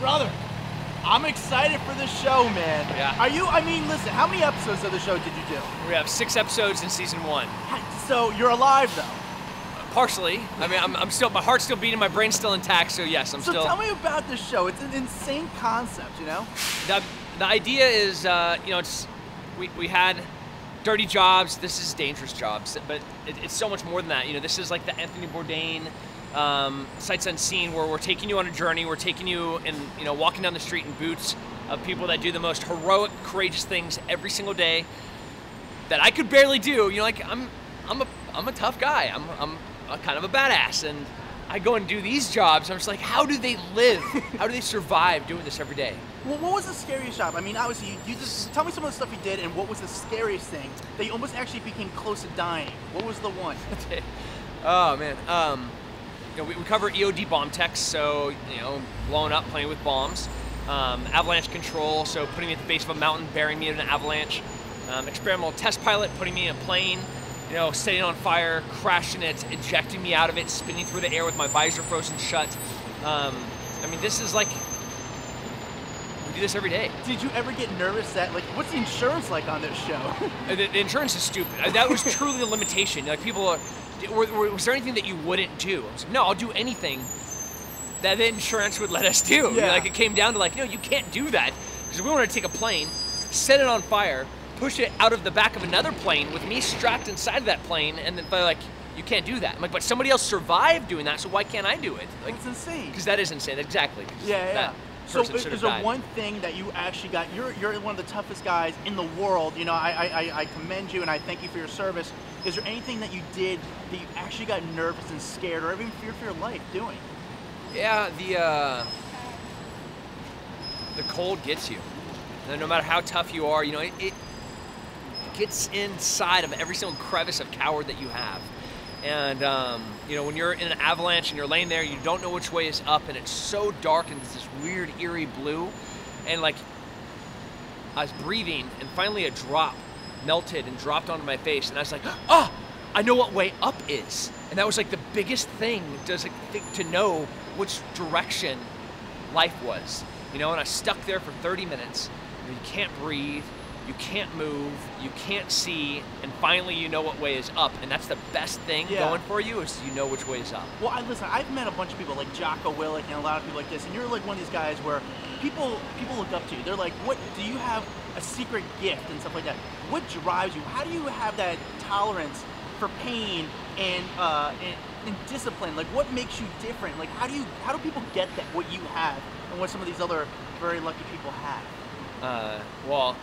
Brother, I'm excited for this show, man. Yeah. Are you? I mean, listen, how many episodes of the show did you do? We have 6 episodes in season 1. So you're alive, though. Partially. I mean, I'm still, my heart's still beating, my brain's still intact, so yes, I'm still. So tell me about this show. It's an insane concept, you know? The idea is, you know, we had dirty jobs, this is dangerous jobs, but it's so much more than that. You know, this is like the Anthony Bourdain sights unseen, where we're taking you on a journey, we're taking you and, you know, walking down the street in boots of people that do the most heroic, courageous things every single day that I could barely do. You know, like I'm a tough guy. I'm kind of a badass, and I go and do these jobs. I'm just like, how do they live? How do they survive doing this every day? Well, what was the scariest job? I mean, obviously, you just tell me some of the stuff you did, and what was the scariest thing that you almost actually became close to dying? What was the one? Oh man, you know, we cover EOD bomb techs, so you know, blowing up, playing with bombs, avalanche control, so putting me at the base of a mountain, burying me in an avalanche, experimental test pilot, putting me in a plane. You know, setting on fire, crashing it, ejecting me out of it, spinning through the air with my visor frozen shut. I mean, this is like, we do this every day. Did you ever get nervous that, like, what's the insurance like on this show? The insurance is stupid. That was truly the limitation. Like, people are, was there anything that you wouldn't do? I was like, no, I'll do anything that the insurance would let us do. Yeah. You know, like, it came down to like, no, you can't do that. Because we wanted to take a plane, set it on fire, push it out of the back of another plane with me strapped inside of that plane, and then they're like, you can't do that. I'm like, but somebody else survived doing that, so why can't I do it? Like, it's insane. Because that is insane, exactly. Yeah. So is there died. one thing that you actually got? You're one of the toughest guys in the world. You know, I commend you and I thank you for your service. Is there anything that you did that you actually got nervous and scared, or even feared for your life doing? Yeah, the cold gets you. And no matter how tough you are, you know, it gets inside of every single crevice of coward that you have. And, you know, when you're in an avalanche and you're laying there, you don't know which way is up, and it's so dark and it's this weird, eerie blue. And, like, I was breathing, and finally a drop melted and dropped onto my face, and I was like, oh, I know what way up is. And that was, like, the biggest thing to know which direction life was. You know, and I was stuck there for 30 minutes. You can't breathe. You can't move, you can't see, and finally you know what way is up, and that's the best thing going for you, is you know which way is up. Well, listen, I've met a bunch of people like Jocko Willink and a lot of people like this, and you're like one of these guys where people look up to you. They're like, what, do you have a secret gift and stuff like that? What drives you? How do you have that tolerance for pain and discipline? Like, what makes you different? Like, how do people get that, what you have, and what some of these other very lucky people have? Well,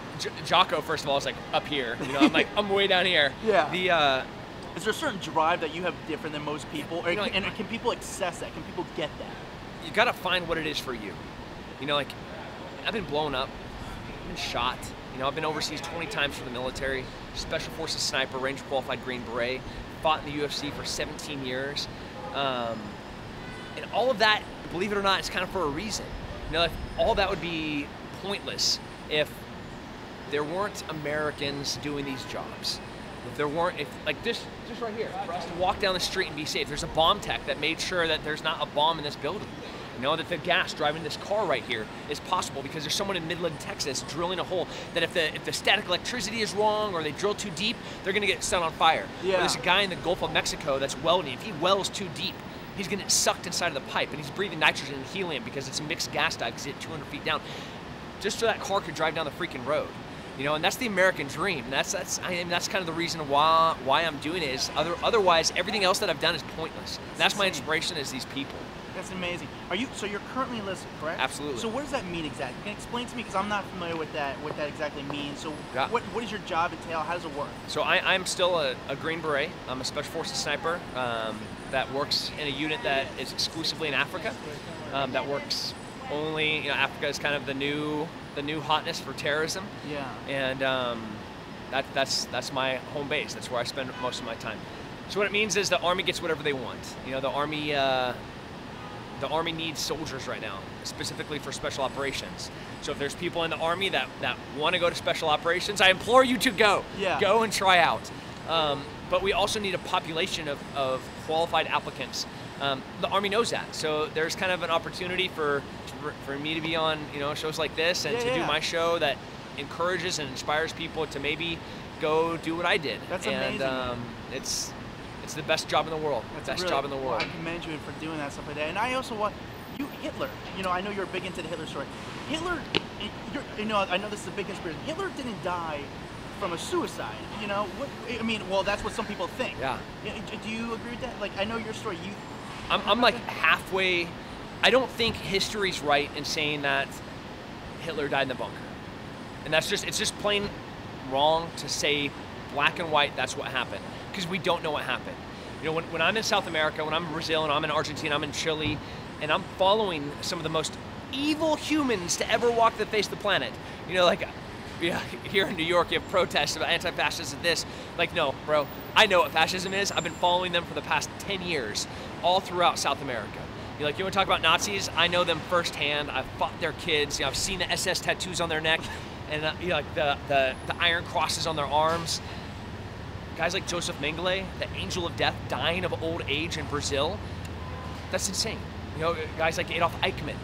Jocko, first of all, is like up here. You know, I'm way down here. Yeah. Is there a certain drive that you have different than most people, or, you know, like, and can people access that? Can people get that? You gotta find what it is for you. You know, like, I've been blown up, I've been shot. You know, I've been overseas 20 times for the military, Special Forces sniper, Ranger qualified Green Beret, fought in the UFC for 17 years, and all of that, believe it or not, is kind of for a reason. You know, like, all that would be pointless if there weren't Americans doing these jobs. If there weren't, like this, just right here, for us to walk down the street and be safe. There's a bomb tech that made sure that there's not a bomb in this building. You know, that the gas driving this car right here is possible because there's someone in Midland, Texas drilling a hole that if the static electricity is wrong or they drill too deep, they're gonna get set on fire. Yeah. Or there's a guy in the Gulf of Mexico that's welding. If he welds too deep, he's gonna get sucked inside of the pipe, and he's breathing nitrogen and helium because it's a mixed gas dive because it's 200 feet down. Just so that car could drive down the freaking road, you know, and that's the American dream. And that's kind of the reason why I'm doing it. Is otherwise everything else that I've done is pointless. And that's my inspiration, is these people. That's amazing. So you're currently enlisted, correct? Absolutely. So what does that mean exactly? Can you explain to me, because I'm not familiar with that. What that exactly means. So yeah. What does your job entail? How does it work? So I'm still a Green Beret. I'm a Special Forces sniper that works in a unit that is exclusively in Africa. That works. Only, you know, Africa is kind of the new hotness for terrorism. Yeah. And that's my home base. That's where I spend most of my time. So what it means is the Army gets whatever they want. You know, the Army needs soldiers right now, specifically for special operations. So if there's people in the Army that want to go to special operations, I implore you to go. Yeah. Go and try out. But we also need a population of qualified applicants. The Army knows that. So there's kind of an opportunity for for me to be on, shows like this and to do my show that encourages and inspires people to maybe go do what I did. That's amazing. And it's the best job in the world. Best job in the world. I commend you for doing that stuff like that. And I also want you, Hitler. I know you're big into the Hitler story. Hitler, I know this is a big conspiracy. Hitler didn't die from a suicide. Well, that's what some people think. Yeah. Do you agree with that? Like, I know your story. I'm like halfway. I don't think history's right in saying that Hitler died in the bunker, and it's just plain wrong to say black and white that's what happened, because we don't know what happened. When I'm in South America, when I'm in Brazil, and I'm in Argentina, I'm in Chile, and I'm following some of the most evil humans to ever walk the face of the planet. Here in New York, you have protests about anti-fascism, this. Like, no, bro, I know what fascism is. I've been following them for the past 10 years, all throughout South America. You want to talk about Nazis? I know them firsthand. I've fought their kids. I've seen the SS tattoos on their neck, and the iron crosses on their arms. Guys like Joseph Mengele, the angel of death, dying of old age in Brazil. That's insane. Guys like Adolf Eichmann,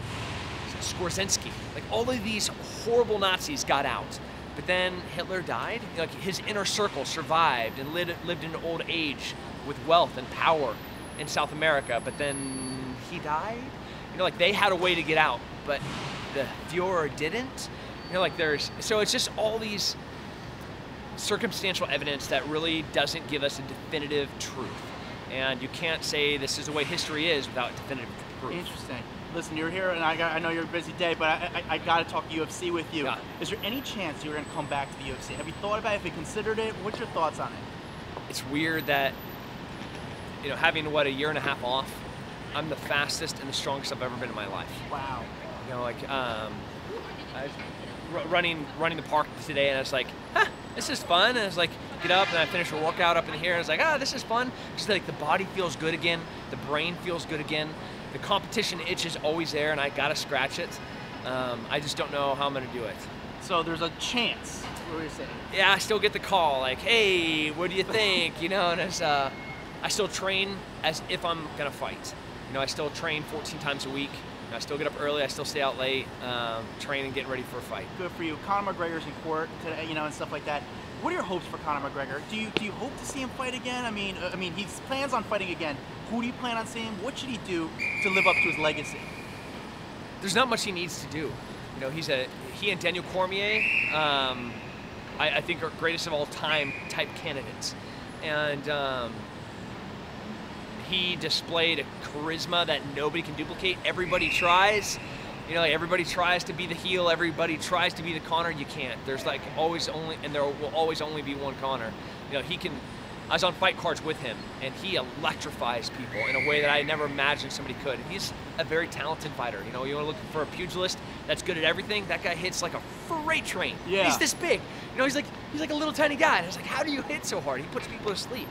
Skorzynski, like all of these horrible Nazis got out, but then Hitler died. His inner circle survived and lived in old age with wealth and power in South America, but then he died. They had a way to get out, but the Führer didn't. So it's just all these circumstantial evidence that really doesn't give us a definitive truth, and you can't say this is the way history is without definitive proof. Interesting. Listen, you're here, and I know you're a busy day, but I got to talk UFC with you. Yeah. Is there any chance you're going to come back to the UFC? Have you thought about it? Have you considered it? What's your thoughts on it? It's weird that, having, a year and a half off, I'm the fastest and the strongest I've ever been in my life. Wow. I was running the park today, and I was like, this is fun. And I was like, get up, and I finished a workout up in here, and I was like, this is fun. Just the body feels good again. The brain feels good again. The competition itch is always there, and I gotta scratch it. I just don't know how I'm gonna do it. So there's a chance. What are you saying? Yeah, I still get the call, like, hey, what do you think? And I still train as if I'm gonna fight. I still train 14 times a week. I still get up early. I still stay out late, training, getting ready for a fight. Good for you. Conor McGregor's in court today, and stuff like that. What are your hopes for Conor McGregor? Do you hope to see him fight again? I mean, he plans on fighting again. Who do you plan on seeing? What should he do to live up to his legacy? There's not much he needs to do. He and Daniel Cormier, I think are greatest of all time type candidates, and he displayed a charisma that nobody can duplicate. Everybody tries. Everybody tries to be the heel. Everybody tries to be the Conor. You can't. There's always only, and there will always only be one Conor. I was on fight cards with him, and he electrifies people in a way that I never imagined somebody could. He's a very talented fighter. You want to look for a pugilist that's good at everything. That guy hits like a freight train. Yeah. He's this big. He's like a little tiny guy. And I was like, how do you hit so hard? He puts people to sleep.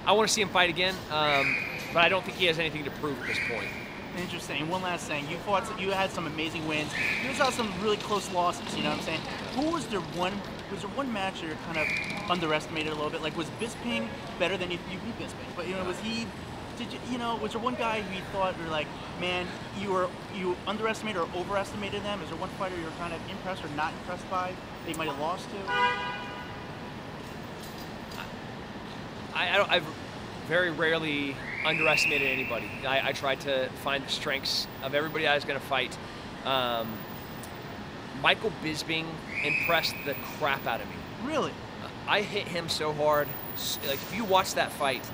I want to see him fight again, but I don't think he has anything to prove at this point. Interesting. One last thing. You had some amazing wins. You also had some really close losses. You know what I'm saying? Was there one match that you're kind of underestimated a little bit? Like, was Bisping better than you beat Bisping? But was there one guy who you thought were like, man, you underestimated or overestimated them? Is there one fighter you're kind of impressed or not impressed by they might have lost to? I've very rarely underestimated anybody. I tried to find the strengths of everybody I was going to fight. Michael Bisping impressed the crap out of me. Really? I hit him so hard. If you watch that fight,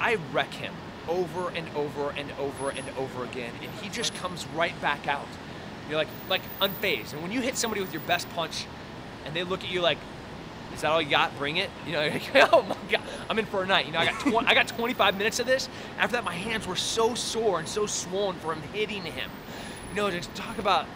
I wreck him over and over and over and over again, and he just comes right back out. You're like unfazed. And when you hit somebody with your best punch, and they look at you like, is that all you got? Bring it. You're like, oh my God, I'm in for a night. I got 25 minutes of this. After that, my hands were so sore and so swollen from hitting him. Just talk about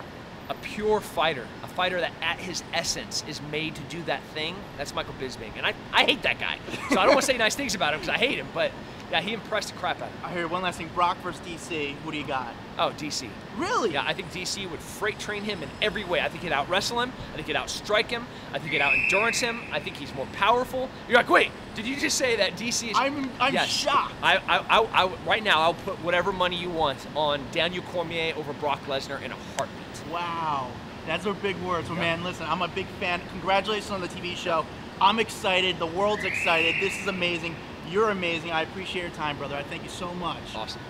a pure fighter, a fighter that at his essence is made to do that thing. That's Michael Bisping, and I hate that guy. So I don't want to say nice things about him because I hate him, but Yeah, he impressed the crap out of me. I hear one last thing. Brock versus DC. What do you got? Oh, DC. Really? Yeah, I think DC would freight train him in every way. I think he'd out-wrestle him. I think he'd outstrike him. I think he'd out-endurance him. I think he's more powerful. You're like, wait, did you just say that DC is... I'm yes. shocked. Right now, I'll put whatever money you want on Daniel Cormier over Brock Lesnar in a heartbeat. Wow. That's our big words. Well, man, listen, I'm a big fan. Congratulations on the TV show. I'm excited. The world's excited. This is amazing. You're amazing. I appreciate your time, brother. I thank you so much. Awesome.